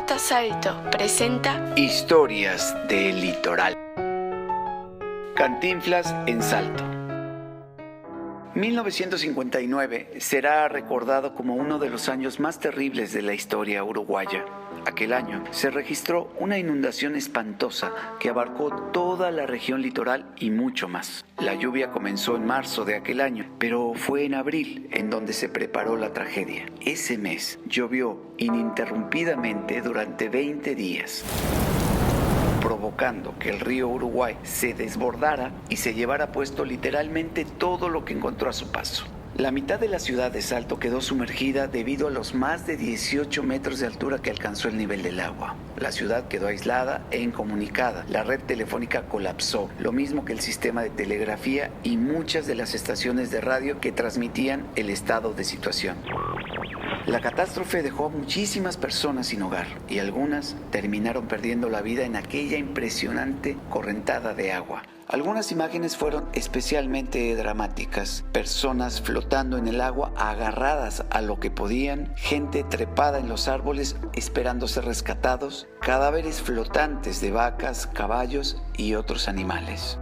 J. Salto presenta Historias del Litoral. Cantinflas en Salto. 1959 será recordado como uno de los años más terribles de la historia uruguaya. Aquel año se registró una inundación espantosa que abarcó toda la región litoral y mucho más. La lluvia comenzó en marzo de aquel año, pero fue en abril en donde se preparó la tragedia. Ese mes llovió ininterrumpidamente durante 20 días, provocando que el río Uruguay se desbordara y se llevara puesto literalmente todo lo que encontró a su paso. La mitad de la ciudad de Salto quedó sumergida debido a los más de 18 metros de altura que alcanzó el nivel del agua. La ciudad quedó aislada e incomunicada. La red telefónica colapsó, lo mismo que el sistema de telegrafía y muchas de las estaciones de radio que transmitían el estado de situación. La catástrofe dejó a muchísimas personas sin hogar y algunas terminaron perdiendo la vida en aquella impresionante correntada de agua. Algunas imágenes fueron especialmente dramáticas: personas flotando en el agua agarradas a lo que podían, gente trepada en los árboles esperando ser rescatados, cadáveres flotantes de vacas, caballos y otros animales.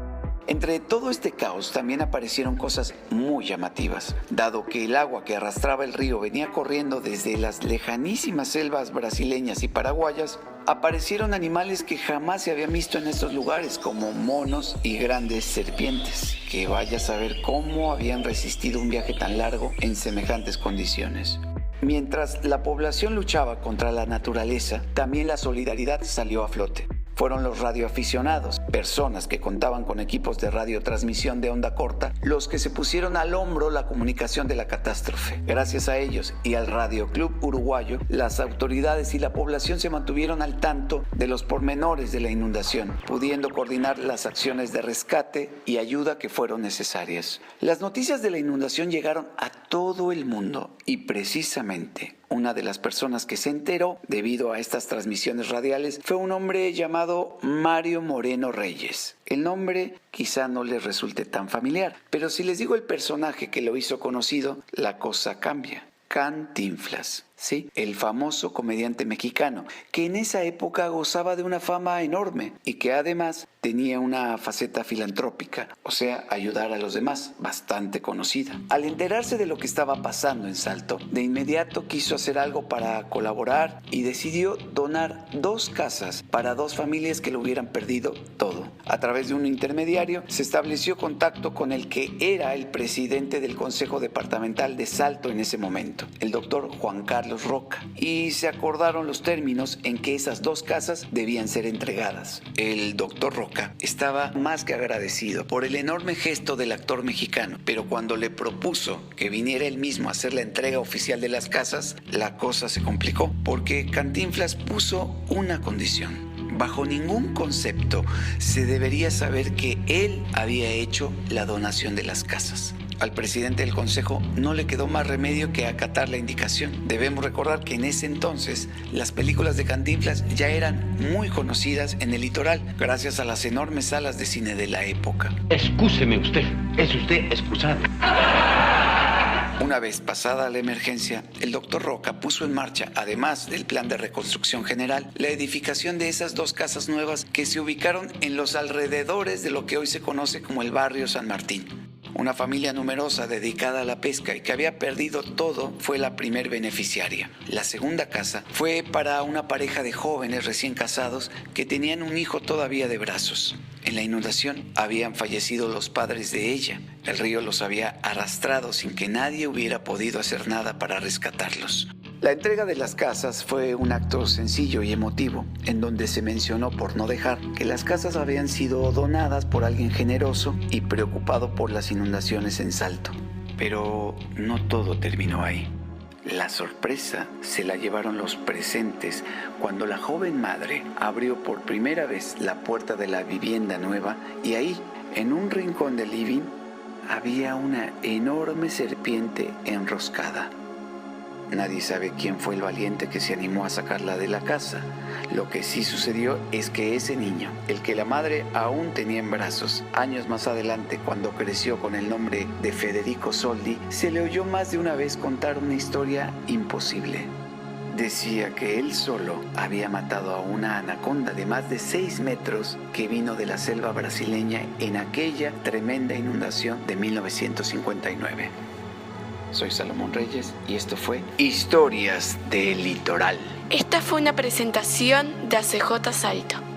Entre todo este caos también aparecieron cosas muy llamativas. Dado que el agua que arrastraba el río venía corriendo desde las lejanísimas selvas brasileñas y paraguayas, aparecieron animales que jamás se habían visto en estos lugares, como monos y grandes serpientes, que vaya a saber cómo habían resistido un viaje tan largo en semejantes condiciones. Mientras la población luchaba contra la naturaleza, también la solidaridad salió a flote. Fueron los radioaficionados, personas que contaban con equipos de radiotransmisión de onda corta, los que se pusieron al hombro la comunicación de la catástrofe. Gracias a ellos y al Radio Club Uruguayo, las autoridades y la población se mantuvieron al tanto de los pormenores de la inundación, pudiendo coordinar las acciones de rescate y ayuda que fueron necesarias. Las noticias de la inundación llegaron a todo el mundo y precisamente una de las personas que se enteró debido a estas transmisiones radiales fue un hombre llamado Mario Moreno Reyes. El nombre quizá no les resulte tan familiar, pero si les digo el personaje que lo hizo conocido, la cosa cambia. Cantinflas, sí, el famoso comediante mexicano, que en esa época gozaba de una fama enorme y que además tenía una faceta filantrópica, o sea, ayudar a los demás, bastante conocida. Al enterarse de lo que estaba pasando en Salto, de inmediato quiso hacer algo para colaborar y decidió donar 2 casas para 2 familias que lo hubieran perdido todo. A través de un intermediario se estableció contacto con el que era el presidente del Consejo Departamental de Salto en ese momento, el doctor Juan Carlos Roca, y se acordaron los términos en que esas 2 casas debían ser entregadas. El doctor Roca estaba más que agradecido por el enorme gesto del actor mexicano, pero cuando le propuso que viniera él mismo a hacer la entrega oficial de las casas, la cosa se complicó, porque Cantinflas puso una condición. Bajo ningún concepto se debería saber que él había hecho la donación de las casas. Al presidente del consejo no le quedó más remedio que acatar la indicación. Debemos recordar que en ese entonces las películas de Cantinflas ya eran muy conocidas en el litoral, gracias a las enormes salas de cine de la época. Excúseme usted, es usted excusado. Una vez pasada la emergencia, el doctor Roca puso en marcha, además del plan de reconstrucción general, la edificación de esas 2 casas nuevas que se ubicaron en los alrededores de lo que hoy se conoce como el barrio San Martín. Una familia numerosa dedicada a la pesca y que había perdido todo fue la primer beneficiaria. La segunda casa fue para una pareja de jóvenes recién casados que tenían un hijo todavía de brazos. En la inundación habían fallecido los padres de ella. El río los había arrastrado sin que nadie hubiera podido hacer nada para rescatarlos. La entrega de las casas fue un acto sencillo y emotivo, en donde se mencionó, por no dejar, que las casas habían sido donadas por alguien generoso y preocupado por las inundaciones en Salto. Pero no todo terminó ahí. La sorpresa se la llevaron los presentes cuando la joven madre abrió por primera vez la puerta de la vivienda nueva y ahí, en un rincón del living, había una enorme serpiente enroscada. Nadie sabe quién fue el valiente que se animó a sacarla de la casa. Lo que sí sucedió es que ese niño, el que la madre aún tenía en brazos, años más adelante, cuando creció con el nombre de Federico Soldi, se le oyó más de una vez contar una historia imposible. decía que él solo había matado a una anaconda de más de 6 metros que vino de la selva brasileña en aquella tremenda inundación de 1959. Soy Salomón Reyes y esto fue Historias del Litoral. Esta fue una presentación de ACJ Salto.